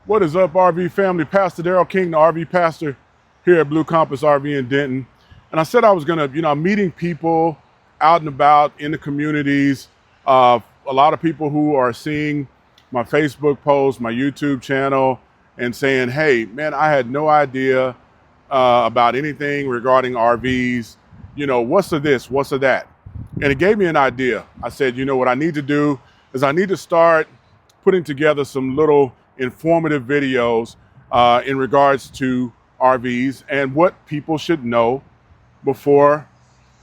What is up, RV family? Pastor Darrell King, the RV pastor here at Blue Compass RV in Denton. And I said I was gonna, I'm meeting people out and about in the communities. A lot of people who are seeing my Facebook post, my YouTube channel, and saying, hey, man, I had no idea about anything regarding RVs. What's the this, what's the that? And it gave me an idea. I said, what I need to do is I need to start putting together some little informative videos in regards to RVs and what people should know before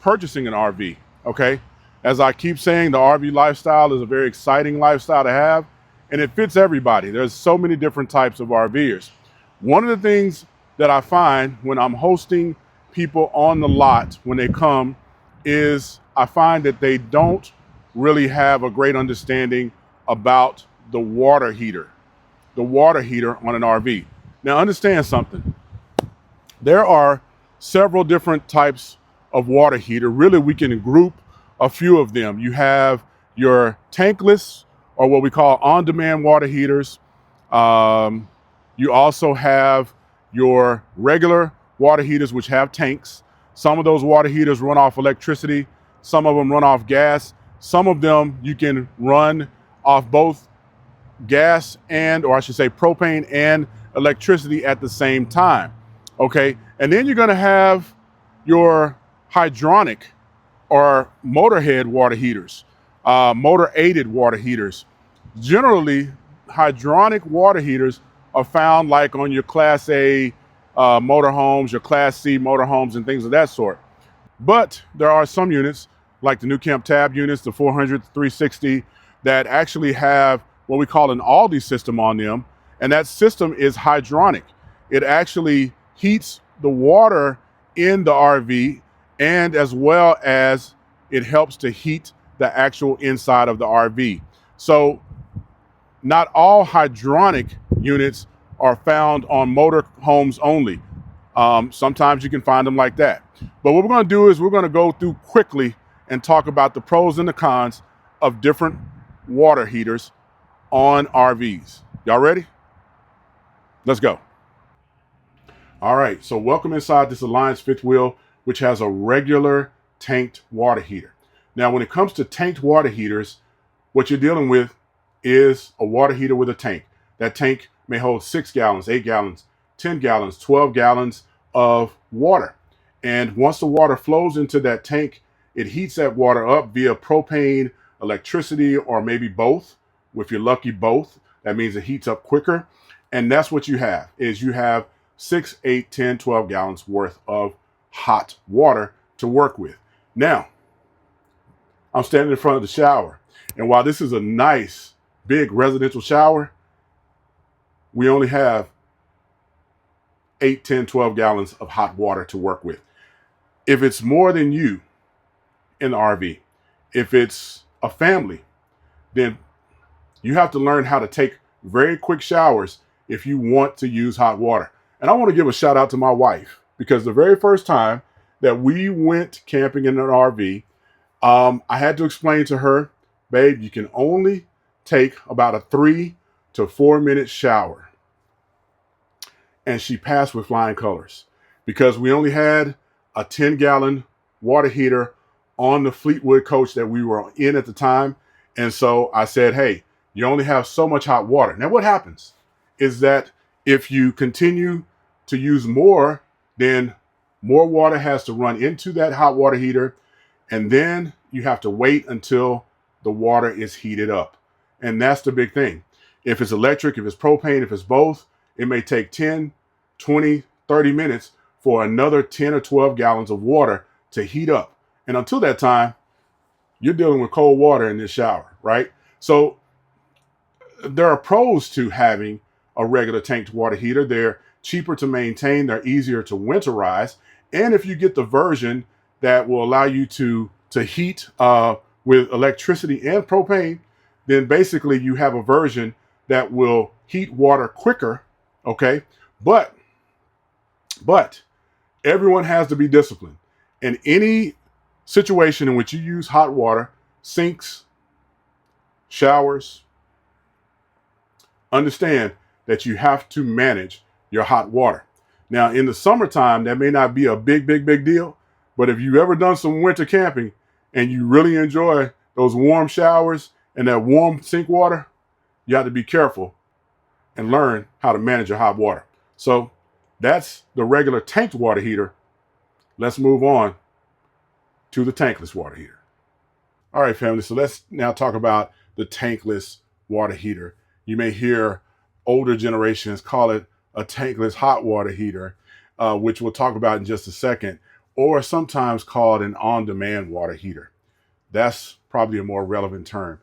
purchasing an RV. Okay. As I keep saying, the RV lifestyle is a very exciting lifestyle to have, and it fits everybody. There's so many different types of RVers. One of the things that I find when I'm hosting people on the lot when they come is I find that they don't really have a great understanding about the water heater on an RV. Now understand something. There are several different types of water heater. Really, we can group a few of them. You have your tankless, or what we call on-demand water heaters. You also have your regular water heaters, which have tanks. Some of those water heaters run off electricity. Some of them run off gas. Some of them you can run off both gas or I should say propane and electricity at the same time. Okay. And then you're going to have your hydronic or motorhead water heaters, motor aided water heaters. Generally, hydronic water heaters are found like on your Class A motorhomes, your Class C motorhomes, and things of that sort. But there are some units like the New Camp Tab units, the 400, 360, that actually have what we call an Aldi system on them. And that system is hydronic. It actually heats the water in the RV, and as well as it helps to heat the actual inside of the RV. So not all hydronic units are found on motor homes only. Sometimes you can find them like that. But what we're going to do is we're going to go through quickly and talk about the pros and the cons of different water heaters on RVs. Y'all ready? Let's go. All right, so welcome inside this Alliance fifth wheel, which has a regular tanked water heater. Now, when it comes to tanked water heaters, what you're dealing with is a water heater with a tank. That tank may hold 6 gallons, 8 gallons, 10 gallons, 12 gallons of water. And once the water flows into that tank, it heats that water up via propane, electricity, or maybe both. If you're lucky, both. That means it heats up quicker. And that's what you have, is you have 6, 8, 10, 12 gallons worth of hot water to work with. Now, I'm standing in front of the shower. And while this is a nice, big residential shower, we only have 8, 10, 12 gallons of hot water to work with. If it's more than you in the RV, if it's a family, then you have to learn how to take very quick showers if you want to use hot water. And I want to give a shout out to my wife, because the very first time that we went camping in an RV, I had to explain to her, babe, you can only take about a 3 to 4 minute shower. And she passed with flying colors, because we only had a 10-gallon water heater on the Fleetwood coach that we were in at the time. And so I said, hey, you only have so much hot water. Now, what happens is that if you continue to use more, then more water has to run into that hot water heater. And then you have to wait until the water is heated up. And that's the big thing. If it's electric, if it's propane, if it's both, it may take 10, 20, 30 minutes for another 10 or 12 gallons of water to heat up. And until that time, you're dealing with cold water in this shower, right? So there are pros to having a regular tanked water heater. They're cheaper to maintain. They're easier to winterize. And if you get the version that will allow you to heat with electricity and propane, then basically you have a version that will heat water quicker. Okay. But everyone has to be disciplined. In any situation in which you use hot water, sinks, showers, understand that you have to manage your hot water. Now, in the summertime, that may not be a big deal, but if you've ever done some winter camping and you really enjoy those warm showers and that warm sink water, you have to be careful and learn how to manage your hot water. So that's the regular tanked water heater. Let's move on to the tankless water heater. All right, family, so let's now talk about the tankless water heater. You may hear older generations call it a tankless hot water heater, which we'll talk about in just a second, or sometimes called an on-demand water heater. That's probably a more relevant term.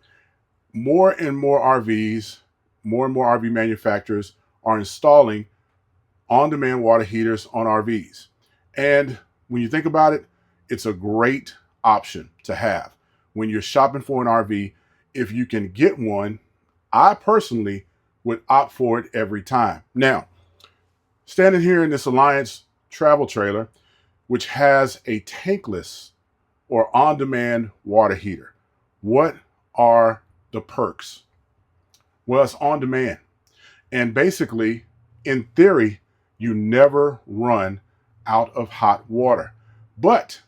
More and more RV manufacturers are installing on-demand water heaters on RVs. And when you think about it, it's a great option to have. When you're shopping for an RV, if you can get one, I personally would opt for it every time. Now, standing here in this Alliance travel trailer, which has a tankless or on-demand water heater, what are the perks? Well, it's on demand. And basically, in theory, you never run out of hot water. But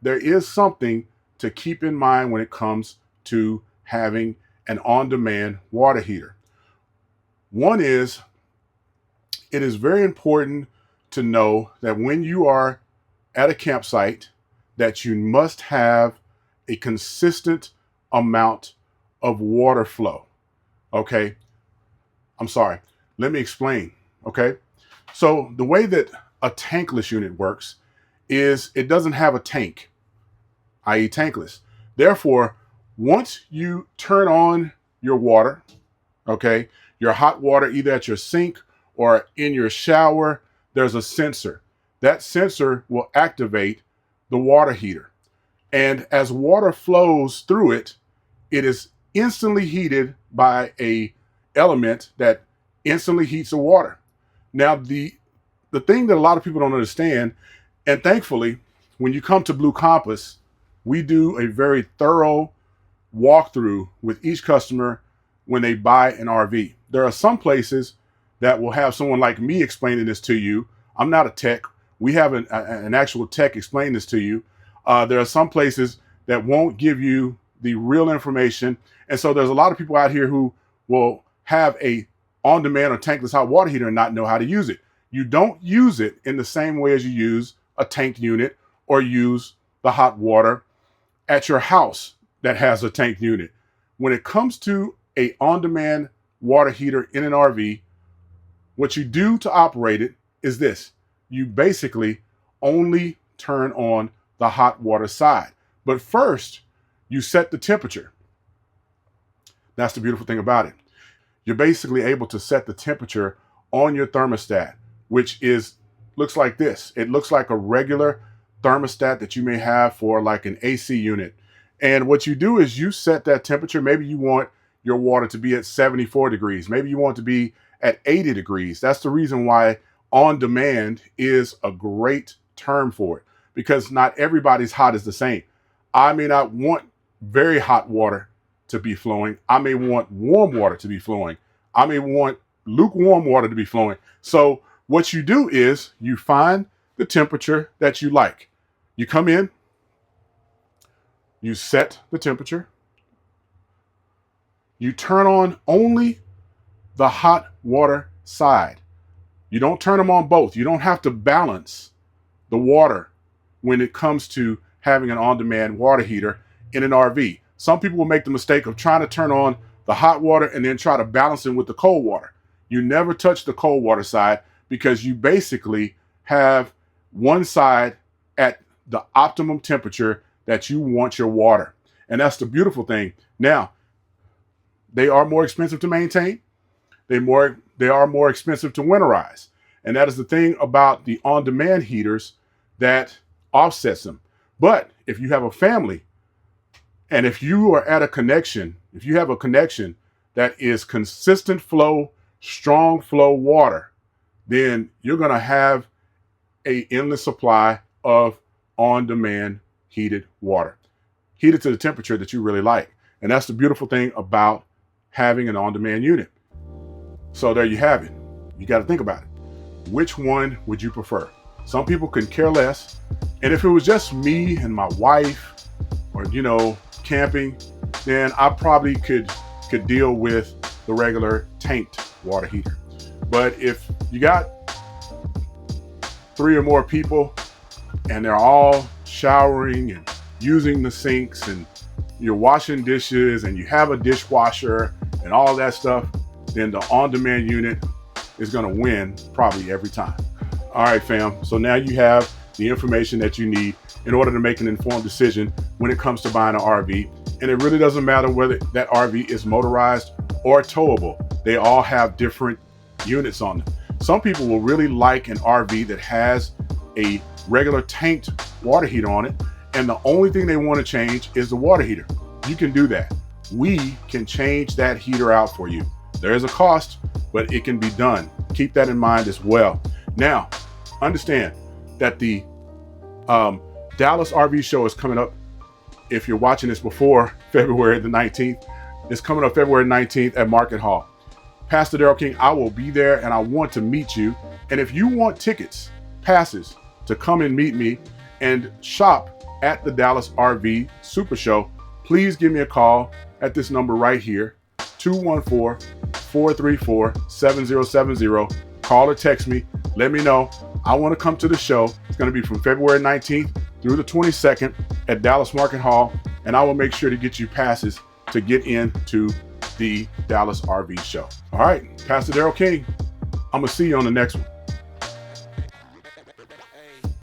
there is something to keep in mind when it comes to having an on-demand water heater. One is, it is very important to know that when you are at a campsite, that you must have a consistent amount of water flow. Okay, I'm sorry. Let me explain. Okay, so the way that a tankless unit works is it doesn't have a tank, i.e. tankless. Therefore, once you turn on your water, okay, your hot water, either at your sink or in your shower, there's a sensor. That sensor will activate the water heater. And as water flows through it, it is instantly heated by a element that instantly heats the water. Now, the thing that a lot of people don't understand, and thankfully, when you come to Blue Compass, we do a very thorough walkthrough with each customer when they buy an RV. There are some places that will have someone like me explaining this to you. I'm not a tech. We have an actual tech explain this to you. There are some places that won't give you the real information. And so there's a lot of people out here who will have a on-demand or tankless hot water heater and not know how to use it. You don't use it in the same way as you use a tanked unit or use the hot water at your house that has a tanked unit. When it comes to a on-demand water heater in an RV, what you do to operate it is this. You basically only turn on the hot water side. But first, you set the temperature. That's the beautiful thing about it. You're basically able to set the temperature on your thermostat, which looks like this. It looks like a regular thermostat that you may have for like an AC unit. And what you do is you set that temperature. Maybe you want your water to be at 74 degrees. Maybe you want it to be at 80 degrees. That's the reason why on demand is a great term for it, because not everybody's hot is the same. I may not want very hot water to be flowing. I may want warm water to be flowing. I may want lukewarm water to be flowing. So what you do is you find the temperature that you like. You come in, you set the temperature, you turn on only the hot water side. You don't turn them on both. You don't have to balance the water when it comes to having an on-demand water heater in an RV. Some people will make the mistake of trying to turn on the hot water and then try to balance it with the cold water. You never touch the cold water side because you basically have one side at the optimum temperature that you want your water. And that's the beautiful thing. Now, they are more expensive to maintain. They are more expensive to winterize. And that is the thing about the on-demand heaters that offsets them. But if you have a family, and if you are at a connection, if you have a connection that is consistent flow, strong flow water, then you're going to have an endless supply of on-demand heated water, heated to the temperature that you really like. And that's the beautiful thing about having an on-demand unit. So there you have it. you got to think about it. Which one would you prefer? Some people could care less. And if it was just me and my wife or, camping, then I probably could deal with the regular tanked water heater. But if you got 3 or more people and they're all showering and using the sinks and you're washing dishes and you have a dishwasher and all that stuff, then the on-demand unit is going to win probably every time. All right, fam. So now you have the information that you need in order to make an informed decision when it comes to buying an RV. And it really doesn't matter whether that RV is motorized or towable. They all have different units on them. Some people will really like an RV that has a regular tanked water heater on it, and the only thing they want to change is the water heater. You can do that. We can change that heater out for you. There is a cost, but it can be done. Keep that in mind as well. Now, understand that the Dallas RV show is coming up. If you're watching this before February the 19th, it's coming up February 19th at Market Hall. Pastor Darrell King, I will be there and I want to meet you. And if you want tickets, passes to come and meet me and shop at the Dallas RV Super Show, please give me a call at this number right here, 214-434-7070. Call or text me. Let me know. I want to come to the show. It's going to be from February 19th through the 22nd at Dallas Market Hall, and I will make sure to get you passes to get into the Dallas RV show. All right, Pastor Darrell King, I'm going to see you on the next one.